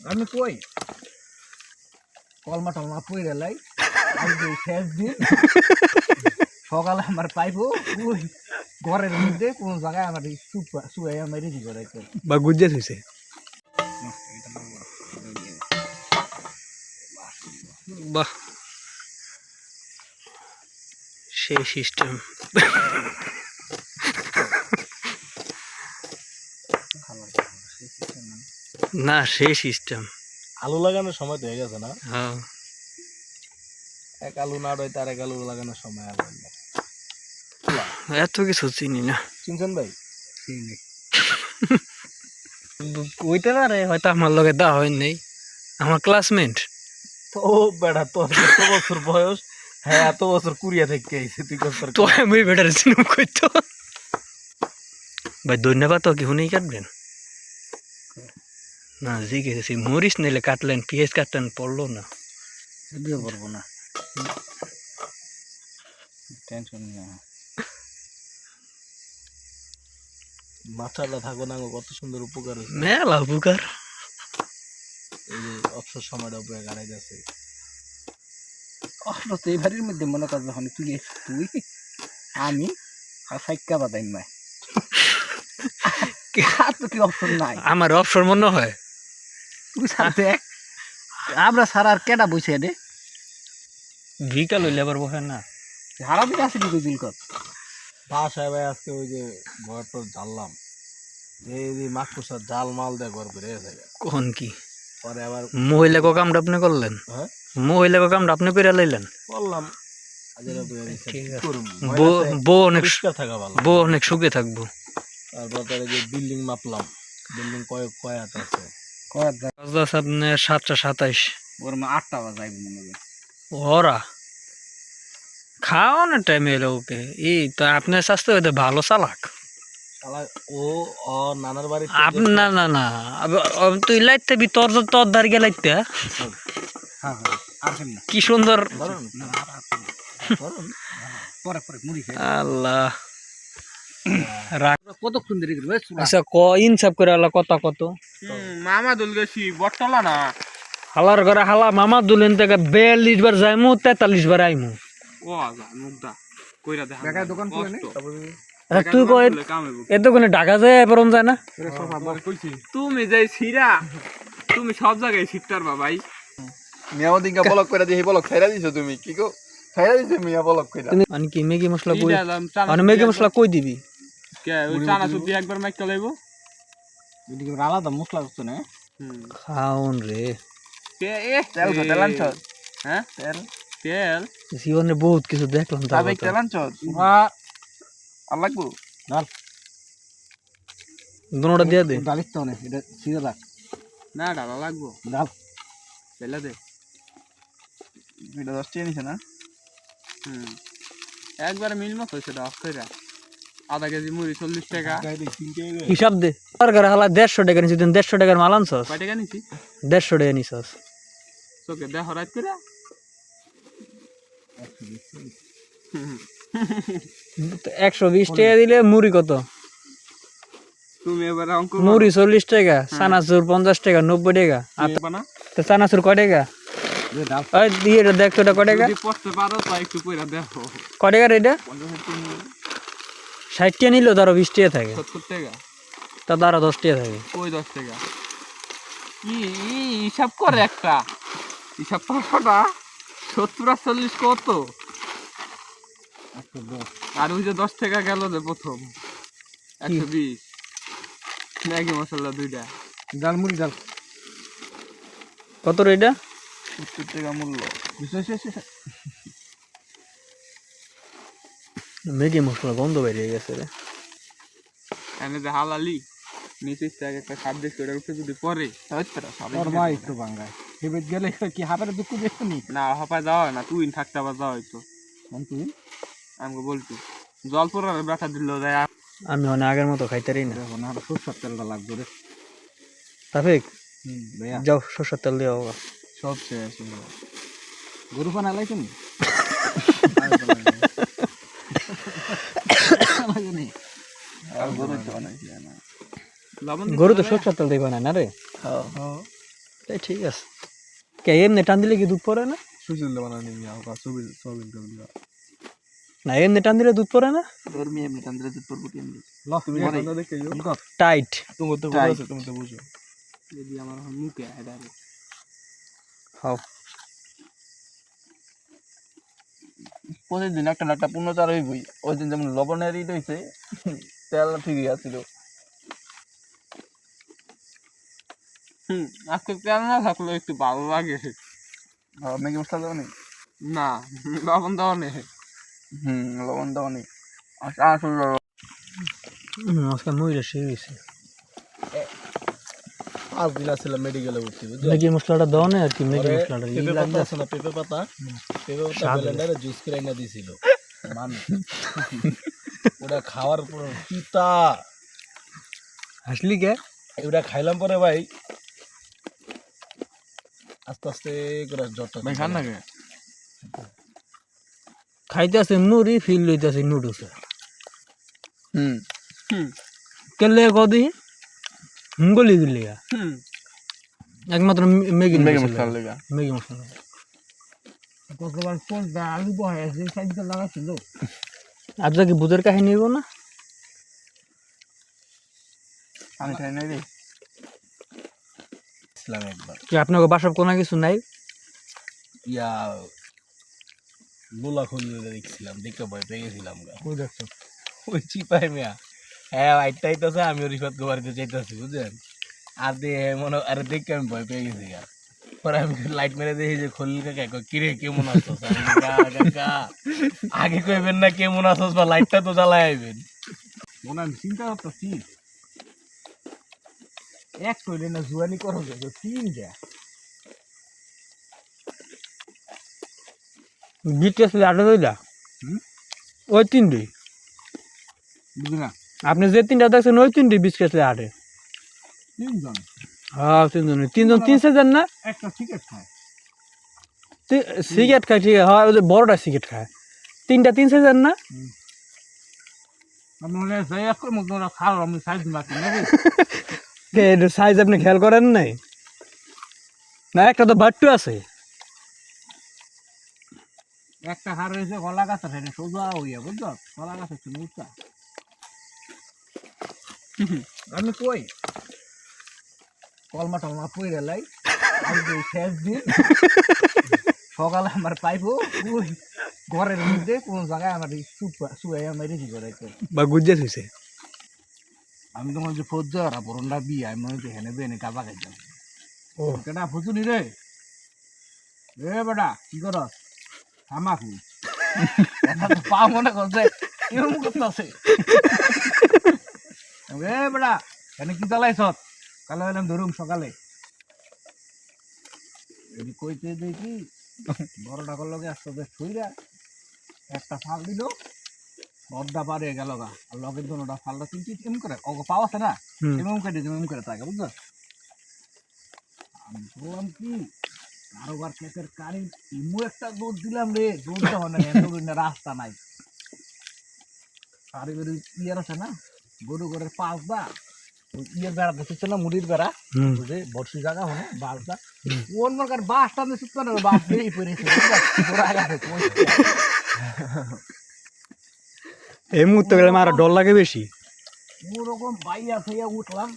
আমি কই কলমা টলমা পুই গেলাই আজকে শেষ দিন সকালে আমার পাইবো ওই ঘরের মধ্যে কোন জায়গায় আমার শুয়ে আমার রেডি করে বা গুজ্জে থইছে বাহ সেই সিস্টেম না সেই সিস্টেম আলু লাগানোর সময় তো হয়ে গেছে না হ্যাঁ এক আলু না রয় তার এক আলু লাগানোর সময় আলু এত কিছু চিনি না চিনছেন ভাই কইতে পারে হয়তো আমার লগে দেওয়া হয় নাই আমার ক্লাসমেট তো বেড়া তোর কত বছর বয়স হ্যাঁ এত বছর কুড়িয়া থেকে আইছে তুই তো আমি বেটার চিনুম কইতো ভাই ধন্যবাদ তো কি হুনেই কাটবেন না জিজ্ঞেস মরিচ নিলে কাটলেন পেঁয়াজ কাটলেন পড়লো না দিয়ে পারবো না টেনশন না মাথাটা থাকো না কত সুন্দর উপকার হয়েছে মেলা উপকার এই যে অবসর সময়টা উপরে গাড়াই যাচ্ছে আসলে তো এই বাড়ির মধ্যে মনে কর যখন তুই আমি আর সাইকা বাদাই মাই আর তো কি অপশন নাই আমার অবসর মনে হয় তুই সাথে আমরা সারা আর কেডা বসে রে বিকাল হইলে আবার বসে না হারা দিকে আসি তুই দিল কর বাসায় ভাই আজকে ওই যে ঘর টর জ্বাললাম এই যে মাকুসার জাল মাল দিয়ে ঘর বেড়ে গেছে কোন কি পরে আবার মহিলা কামটা আপনি করলেন হ্যাঁ মহিলা কামটা আপনি করে লাইলেন বললাম ঠিক আছে বউ অনেক পরিষ্কার থাকা ভালো বউ অনেক সুখে থাকবো তারপর তার যে বিল্ডিং মাপলাম বিল্ডিং কয় হাত আছে আপনার 7:27 ওর মা 8টা বাজাই মনে হয় ওরা খাওয়ানোর টাইমে এলো ওকে এই তো আপনার স্বাস্থ্য হয়তো ভালো চালাক ও ও নানার বাড়ি না না না তুই লাইতে বি তোর তোর ধার গে লাইতে হ্যাঁ হ্যাঁ আর না কি সুন্দর পরে পরে মুড়ি খাই আল্লাহ রাখ কতক্ষণ দেরি করবে আচ্ছা ইনসাফ করে আল্লাহ কথা কত মামা দুল গেছি বটতলা না হালার ঘরে হালা মামা দুলেন থেকে 42 বার যাইমু 43 বার আইমু ও আজা মুগদা কইরা দেখা ঢাকায় দোকান খুলে নে আচ্ছা তুই কই এত কোনে ঢাকা যায় পরন যায় না তুমি যাই ছিরা তুমি সব জায়গায় শিখতার ভাই মিয়াও দিনকা বলক করে দিই বলক ছাইরা দিছো তুমি কি গো ছাইরা দিছো মিয়া বলক কইরা মানে কি ম্যাগি মশলা কই মানে ম্যাগি মশলা কই দিবি কে ওই চানা সুদি একবার মাইক লাইবো এদিকে আলাদা মশলা হচ্ছে না খাওন রে কে এ তেল তো তেল আনছ হ্যাঁ তেল তেল জীবনে বহুত কিছু দেখলাম তবে তেল আনছ আর লাগবো দুনোটা দিয়ে দে ডালিত তো না এটা সিধা রাখ না ডালা লাগবো ডাল পেলা দে এটা 10 টাকা নিছে না একবার মিল মত হইছে অফ কইরা আধা কেজি মুড়ি 40 টাকা হিসাব দে আর ঘরে হালা 150 টাকা নিছিস 150 টাকার মাল আনছস কয় টাকা নিছি 150 টাকা নিছস তোকে দেখ রাত কইরা 120 টাকা দিলে মুড়ি কত তুমি এবারে অঙ্ক মুড়ি 40 টাকা চানাচুর 50 টাকা 90 টাকা বানা তো চানাচুর কয় টাকা ওই দিয়ে দেখ তো এটা কয় টাকা যদি পড়তে পারো তাই একটু কইরা দেখো কয় টাকা এটা 60 টাকা নিলেও তারও 20 টাকা থাকে 70 টাকা তা তারও 10 টাকা থাকে ওই 10 টাকা কি হিসাব করে একটা হিসাব পাওয়াটা 70 আর 40 কত আর ওই যে 10 টাকা গেল যে প্রথম 120 ম্যাগি মশলা দুইটা ডাল মুড়ি ডাল কত রে এটা 70 টাকা মূল্য ম্যাগি মশলা গন্ধ বেরিয়ে গেছে রে এনে যে হালালি নিচে থেকে একটা খাদ্য করে উঠে যদি পরে ওর মা একটু ভাঙায় হেবে গেলে কি হাতের দুঃখ দেখনি না হাপায় যাওয়া হয় না তুই থাকতে আবার যাওয়া হইতো তুই আমাকে বলতো জল পড়ার ব্যথা দিল যায় আমি অনেক আগের মতো খাইতারি না দেখো না সরষের তেলটা লাগবে রে তাফিক ভাইয়া যাও সরষের তেল দিয়ে হোক সব শেষ গরু পানা লাইছেন আর গরু তো অনেক না লবণ গরু তো সরষের তেল দিবা না রে হ্যাঁ তাই ঠিক আছে কে এমনি টান দিলে কি দুধ পড়ে না সুশীল বানানি হালকা সবিল সবিল দিয়া না এমনি টান দিলে দুধ পড়ে না ধর্মী এমনি টান্দ্রে দুধ পড়বো কেমনি তুমি না দেখে যাও টাইট তুমি তো বুঝছো তুমি তো বুঝো যদি আমার এখন মুখে আইডারে খাও প্রতিদিন একটা না একটা পূর্ণতার হইবই ওই দিন যেমন লবণের ইট হয়েছে তেল ঠিকই আছিল আজকে তেল না থাকলে একটু ভালো লাগে ম্যাগি মশলা দেওয়া নেই না লবণ দেওয়া নেই লবণ দেওয়া নেই আসলে আজকে মহিলা সে গেছে আজ দিন আসলে মেডিকেলে ভর্তি বুঝছো ম্যাগি মশলাটা দাও না আর কি ম্যাগি মশলাটা পেঁপে পাতা আছে না পেঁপে পাতা ব্লেন্ডারে জুস করে এনে দিছিল মানুষ ওটা খাওয়ার পর পিতা হাসলি কে ওটা খাইলাম পরে ভাই আস্তে আস্তে করে জ্বরটা ভাই খান না কে খাইতে আছে নুরি ফিল লইতে আছে নুডলস হুম কেলে কদি হুঙ্গলি দিলি একমাত্র ম্যাগি ম্যাগি মশলা মশলা লেগা ম্যাগি মশলা কতবার কোন আলু বহে আছে সাইডটা লাগাছিল আর কি বুঝের কাহিনী নিব না আমি খাই নাই রে ইসলাম একবার কি আপনাকে বাসব কোনো কিছু নাই ইয়া গোলা খুললে দেখছিলাম দেখে ভয় পেয়ে গেছিলাম গা কই দেখছো ওই চিপাই মিয়া হ্যাঁ আইটাইতেছে আমি রিফাত গোবারিতে যাইতেছি বুঝলেন আর দিয়ে মনে আরে দেখে আমি ভয় পেয়ে গেছি গা পরে আমি লাইট মেরে দেখি যে খলিল কাকা কিরে কেমন আছোস আমি কাকা আগে কইবেন না কেমন আছোস বা লাইটটা তো জ্বালাই আইবেন মনে আমি চিন্তা করতেছি এক কইলে না জুয়ানি করো যে তিন যা বিট আসলে আটা দইলা ওই তিনটি বুঝলি না আপনি যে তিনটা দেখছেন ওই তিনটি বিচ কেসলে আটে তিনজন হ্যাঁ তিনজন তিন সেজন না একটা টিকিট খায় সিগারেট খায় ঠিক আছে হয় ওই যে বড়টা সিগারেট খায় তিনটা তিন সেজন না আমি মনে হয় এক করে মতো খাওয়া আমি সাইজ মারছি নাকি সাইজ আপনি খেয়াল করেন নাই না একটা তো বাট্টু আছে একটা হার রয়েছে কলা গাছ আছে সোজা হইয়া বুঝছো কলা গাছ আছে উঁচা আমি কই কলমা টলমা পই গেলাই আজকে শেষ দিন সকালে আমার পাইবো ওই ঘরের মধ্যে কোন জায়গায় আমার শুয়ে আমার রেখি করে বা গুজ্জে থইছে আমি তোমার যে ফৌজার বরণটা বিয়ে আমি মনে হচ্ছে হেনে বেনে কাবা খাইতাম ও কেনা ফুচুনি রে এ বেটা কি কর থামাকু পা মনে করছে এরকম করতেছে এ বেটা এনে কি চালাইছ কালে এলাম ধরুম সকালে কইতে দেখি বড় ডাকর লগে আসতে ছুইরা একটা ফাল দিল বড্ডা পারে গেল গা আর লগের জন্য ওটা ফালটা কিনছি এমন করে ও পাও আছে না এমন করে এমন করে থাকে বুঝছো আমি বললাম কি কারোবার ক্ষেতের কারি ইমু একটা দুধ দিলাম রে দুধটা হয় না রাস্তা নাই কারিগরি ইয়ার আছে না গরু ঘরের পাঁচ দা ইয়ের বেড়া দেখছে না মুড়ির বেড়া বুঝে বর্ষি জায়গা হনে বাসটা অন্য কার বাসটা আমি সুতো না বাস দিয়ে পড়েছে এই মুহূর্তে গেলে আমার ডর লাগে বেশি ওরকম বাইয়া ফাইয়া উঠলাম